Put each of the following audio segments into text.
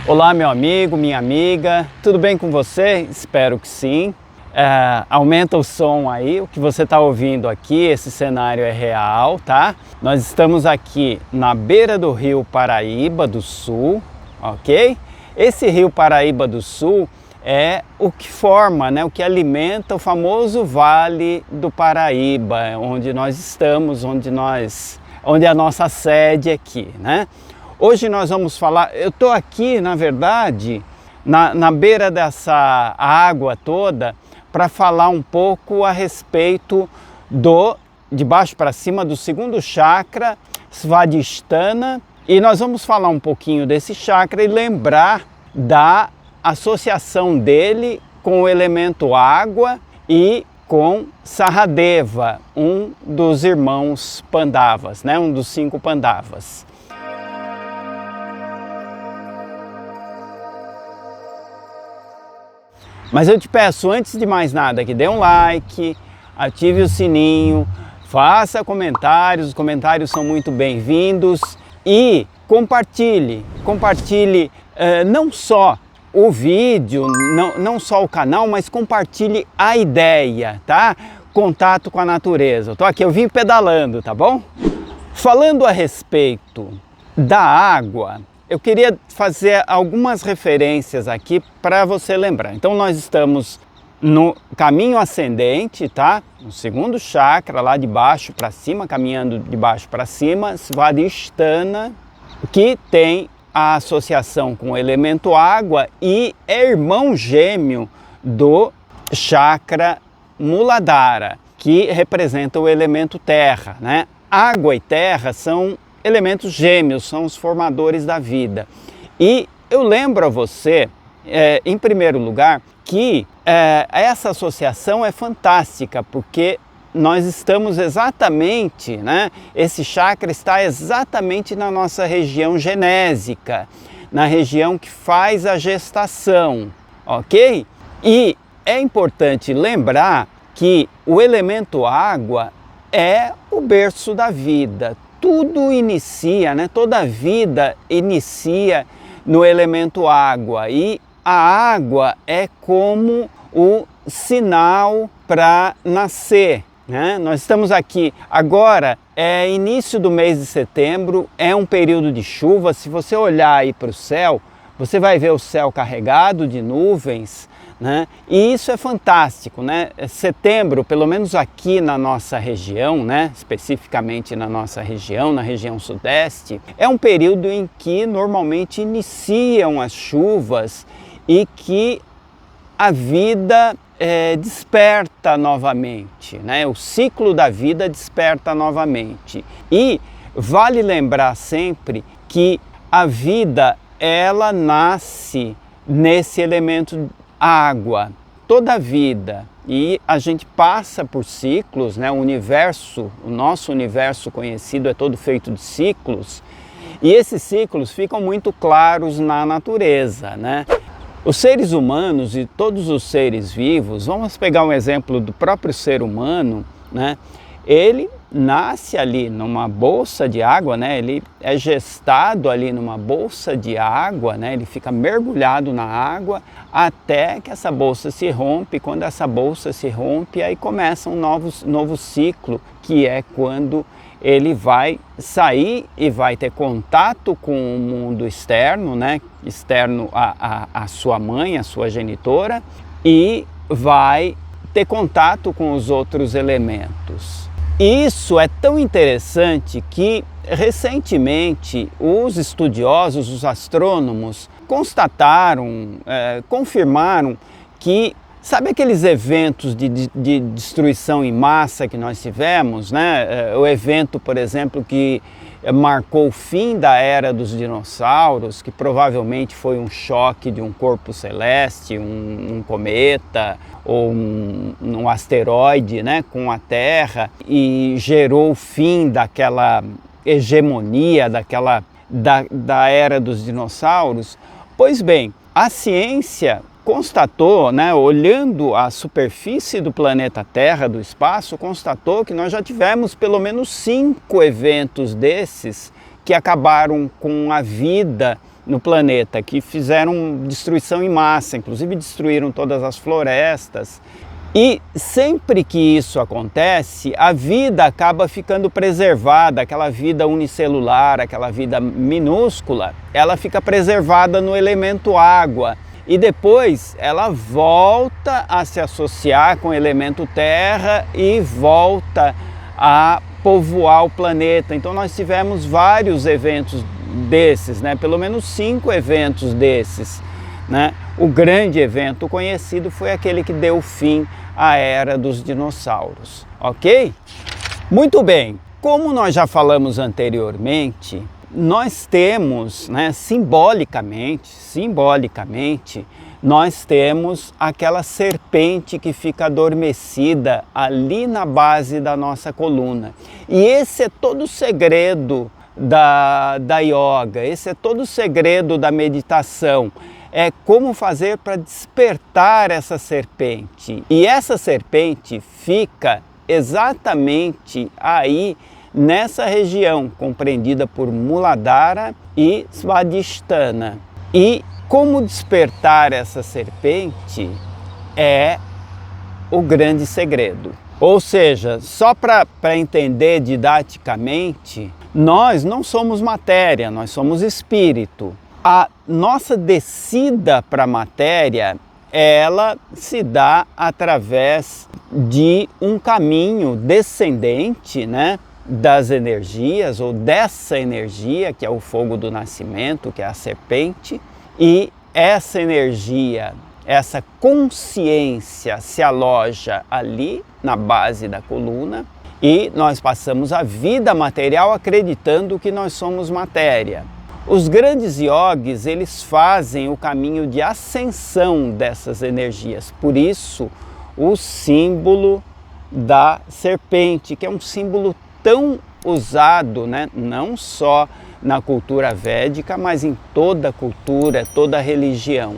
Olá, meu amigo, minha amiga, tudo bem com você? Espero que sim. Aumenta o som aí, o que você está ouvindo aqui, esse cenário é real, tá? Nós estamos aqui na beira do rio Paraíba do Sul, ok? Esse rio Paraíba do Sul é o que forma, né, o que alimenta o famoso Vale do Paraíba, onde nós estamos, onde é a nossa sede aqui, né? Hoje nós vamos falar, eu estou aqui, na verdade, na beira dessa água toda, para falar um pouco a respeito de baixo para cima, do segundo chakra, Svadhisthana, e nós vamos falar um pouquinho desse chakra e lembrar da associação dele com o elemento água e com Sahadeva, um dos irmãos Pandavas, né? Um dos 5 Pandavas. Mas eu te peço, antes de mais nada, que dê um like, ative o sininho, faça comentários, os comentários são muito bem-vindos e compartilhe não só o vídeo, não só o canal, mas compartilhe a ideia, tá? Contato com a natureza. Eu vim pedalando, tá bom? Falando a respeito da água, eu queria fazer algumas referências aqui para você lembrar. Então nós estamos no caminho ascendente, tá? No segundo chakra, lá de baixo para cima, caminhando de baixo para cima, Svadhisthana, que tem a associação com o elemento água e é irmão gêmeo do chakra Muladhara, que representa o elemento terra, né? Água e terra são elementos gêmeos, são os formadores da vida. E eu lembro a você, em primeiro lugar, que essa associação é fantástica, porque nós estamos exatamente, né? Esse chakra está exatamente na nossa região genésica, na região que faz a gestação, ok? E é importante lembrar que o elemento água é o berço da vida. Tudo inicia, né? Toda a vida inicia no elemento água e a água é como o sinal para nascer, né? Nós estamos aqui agora, é início do mês de setembro, é um período de chuva. Se você olhar aí para o céu, você vai ver o céu carregado de nuvens, né? E isso é fantástico, né? Setembro, pelo menos aqui na nossa região, né? Especificamente na nossa região, na região sudeste, é um período em que normalmente iniciam as chuvas e que a vida desperta novamente, né? O ciclo da vida desperta novamente. E vale lembrar sempre que a vida, ela nasce nesse elemento água, toda a vida, e a gente passa por ciclos, né? O nosso universo conhecido é todo feito de ciclos, e esses ciclos ficam muito claros na natureza, né? Os seres humanos e todos os seres vivos, vamos pegar um exemplo do próprio ser humano, né? Ele nasce ali numa bolsa de água, né? Ele é gestado ali numa bolsa de água, né? Ele fica mergulhado na água até que essa bolsa se rompe. Quando essa bolsa se rompe, aí começa um novo ciclo, que é quando ele vai sair e vai ter contato com o mundo externo, né? Externo à sua mãe, à sua genitora, e vai ter contato com os outros elementos. Isso é tão interessante que recentemente os estudiosos, os astrônomos, confirmaram que, sabe aqueles eventos de destruição em massa que nós tivemos, né? O evento, por exemplo, que marcou o fim da era dos dinossauros, que provavelmente foi um choque de um corpo celeste, um cometa ou um asteroide, né, com a Terra, e gerou o fim daquela hegemonia, da era dos dinossauros. Pois bem, a ciência constatou, né, olhando a superfície do planeta Terra, do espaço, constatou que nós já tivemos pelo menos 5 eventos desses que acabaram com a vida no planeta, que fizeram destruição em massa, inclusive destruíram todas as florestas. E sempre que isso acontece, a vida acaba ficando preservada, aquela vida unicelular, aquela vida minúscula, ela fica preservada no elemento água. E depois ela volta a se associar com o elemento terra e volta a povoar o planeta. Então nós tivemos vários eventos desses, né? Pelo menos 5 eventos desses, né? O grande evento conhecido foi aquele que deu fim à era dos dinossauros, ok? Muito bem, como nós já falamos anteriormente, nós temos, né, simbolicamente, nós temos aquela serpente que fica adormecida ali na base da nossa coluna. E esse é todo o segredo da yoga, esse é todo o segredo da meditação. É como fazer para despertar essa serpente. E essa serpente fica exatamente aí, nessa região, compreendida por Muladhara e Svadhisthana. E como despertar essa serpente é o grande segredo. Ou seja, só para entender didaticamente, nós não somos matéria, nós somos espírito. A nossa descida para a matéria, ela se dá através de um caminho descendente, né, das energias, ou dessa energia, que é o fogo do nascimento, que é a serpente, e essa energia, essa consciência se aloja ali na base da coluna, e nós passamos a vida material acreditando que nós somos matéria. Os grandes yogis, eles fazem o caminho de ascensão dessas energias. Por isso, o símbolo da serpente, que é um símbolo tão usado, né, não só na cultura védica, mas em toda a cultura, toda a religião.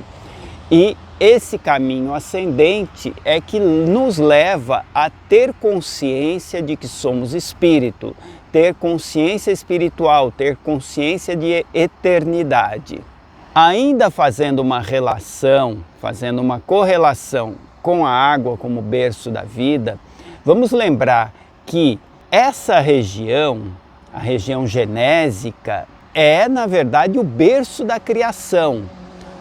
E esse caminho ascendente é que nos leva a ter consciência de que somos espírito, ter consciência espiritual, ter consciência de eternidade. Ainda fazendo uma relação, fazendo uma correlação com a água como berço da vida, vamos lembrar que essa região, a região genésica, é na verdade o berço da criação,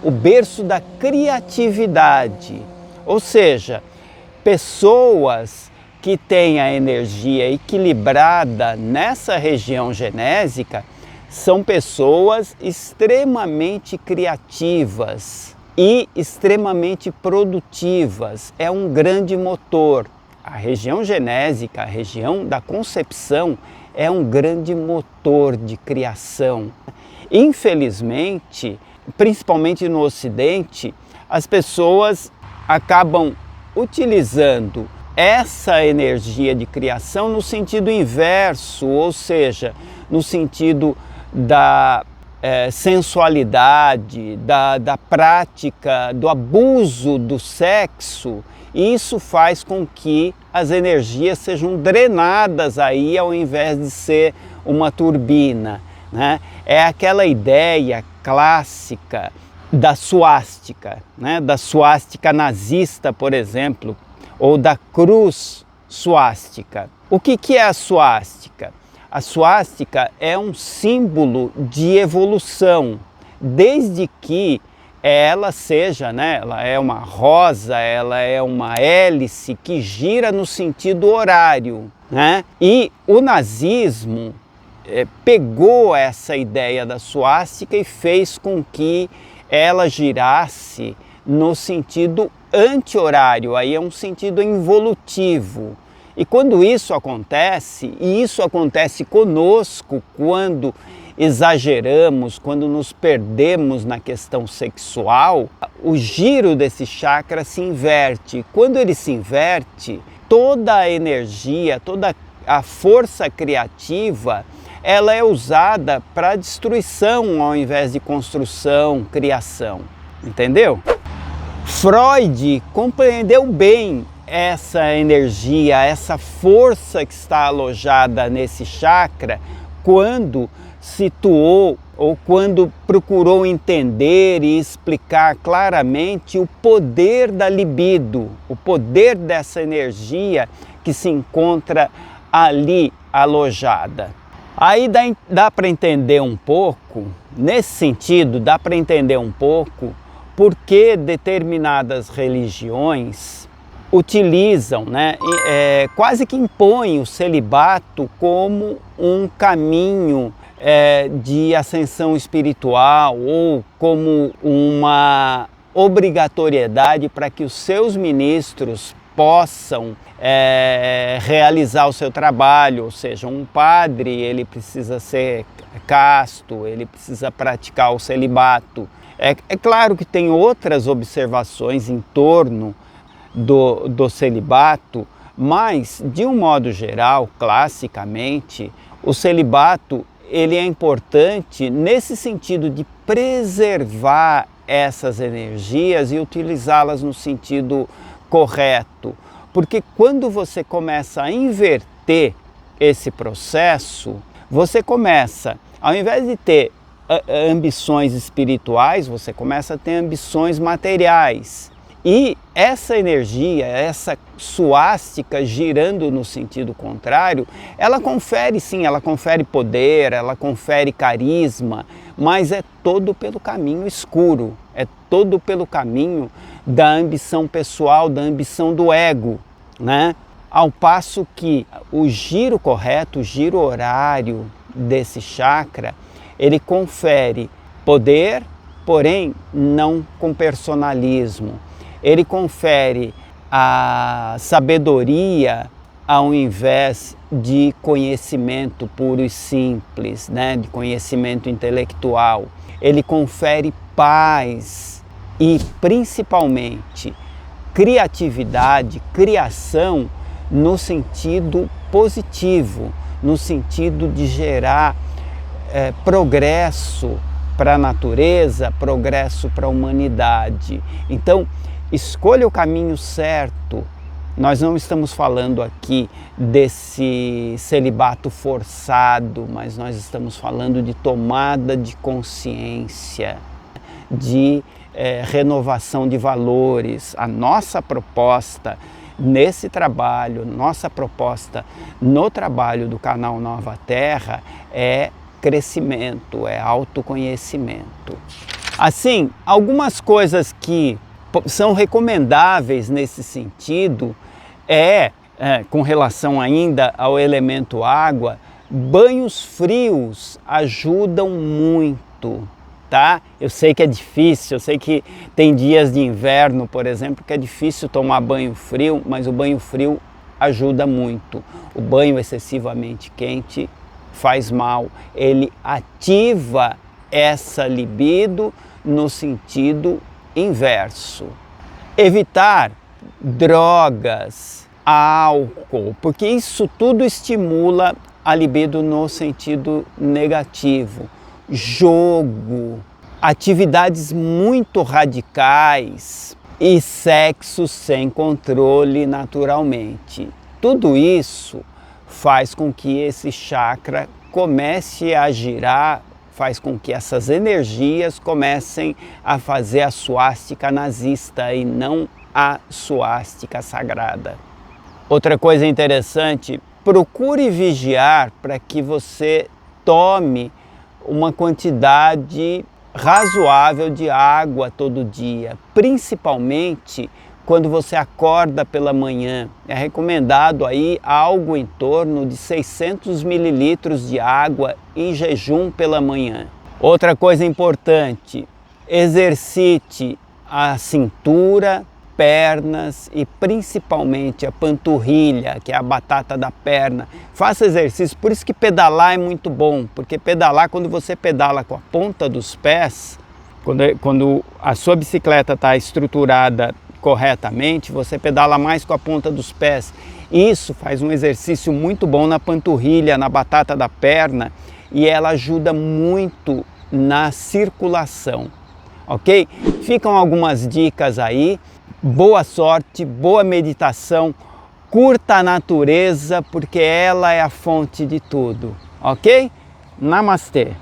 o berço da criatividade. Ou seja, pessoas que têm a energia equilibrada nessa região genésica são pessoas extremamente criativas e extremamente produtivas. É um grande motor. A região genésica, a região da concepção, é um grande motor de criação. Infelizmente, principalmente no Ocidente, as pessoas acabam utilizando essa energia de criação no sentido inverso, ou seja, no sentido da sensualidade, da prática, do abuso do sexo. E isso faz com que as energias sejam drenadas aí ao invés de ser uma turbina, né? É aquela ideia clássica da suástica, né? Da suástica nazista, por exemplo, ou da cruz suástica. O que é a suástica? A suástica é um símbolo de evolução, desde que ela seja, né, ela é uma rosa, ela é uma hélice que gira no sentido horário, né? E o nazismo pegou essa ideia da suástica e fez com que ela girasse no sentido anti-horário, aí é um sentido involutivo. E quando isso acontece, e isso acontece conosco quando exageramos, quando nos perdemos na questão sexual, o giro desse chakra se inverte. Quando ele se inverte, toda a energia, toda a força criativa, ela é usada para destruição ao invés de construção, criação. Entendeu? Freud compreendeu bem essa energia, essa força que está alojada nesse chakra, quando situou ou quando procurou entender e explicar claramente o poder da libido, o poder dessa energia que se encontra ali alojada. Aí dá para entender um pouco, nesse sentido, dá para entender um pouco por que determinadas religiões utilizam, quase que impõem o celibato como um caminho de ascensão espiritual ou como uma obrigatoriedade para que os seus ministros possam realizar o seu trabalho, ou seja, um padre ele precisa ser casto, ele precisa praticar o celibato. É claro que tem outras observações em torno do celibato, mas de um modo geral, classicamente, o celibato ele é importante nesse sentido de preservar essas energias e utilizá-las no sentido correto, porque quando você começa a inverter esse processo, você começa, ao invés de ter ambições espirituais, você começa a ter ambições materiais. E essa energia, essa suástica girando no sentido contrário, ela confere sim, ela confere poder, ela confere carisma, mas é todo pelo caminho escuro, é todo pelo caminho da ambição pessoal, da ambição do ego, né? Ao passo que o giro correto, o giro horário desse chakra, ele confere poder, porém não com personalismo. Ele confere a sabedoria ao invés de conhecimento puro e simples, de conhecimento intelectual. Ele confere paz e, principalmente, criatividade, criação no sentido positivo, no sentido de gerar progresso para a natureza, progresso para a humanidade. Então, escolha o caminho certo. Nós não estamos falando aqui desse celibato forçado, mas nós estamos falando de tomada de consciência, de renovação de valores. A nossa proposta nesse trabalho, nossa proposta no trabalho do canal Nova Terra é crescimento, é autoconhecimento. Assim, algumas coisas que são recomendáveis nesse sentido com relação ainda ao elemento água, banhos frios ajudam muito, tá? Eu sei que é difícil, eu sei que tem dias de inverno, por exemplo, que é difícil tomar banho frio, mas o banho frio ajuda muito. O banho excessivamente quente faz mal, ele ativa essa libido no sentido inverso. Evitar drogas, álcool, porque isso tudo estimula a libido no sentido negativo. Jogo, atividades muito radicais e sexo sem controle naturalmente. Tudo isso faz com que esse chakra comece a girar, faz com que essas energias comecem a fazer a suástica nazista e não a suástica sagrada. Outra coisa interessante, procure vigiar para que você tome uma quantidade razoável de água todo dia, principalmente quando você acorda pela manhã. É recomendado aí algo em torno de 600 mililitros de água em jejum pela manhã. Outra coisa importante, exercite a cintura, pernas e principalmente a panturrilha, que é a batata da perna. Faça exercício, por isso que pedalar é muito bom, porque pedalar, quando você pedala com a ponta dos pés, quando a sua bicicleta está estruturada corretamente, você pedala mais com a ponta dos pés. Isso faz um exercício muito bom na panturrilha, na batata da perna, e ela ajuda muito na circulação, ok? Ficam algumas dicas aí. Boa sorte, boa meditação, curta a natureza, porque ela é a fonte de tudo, ok? Namastê!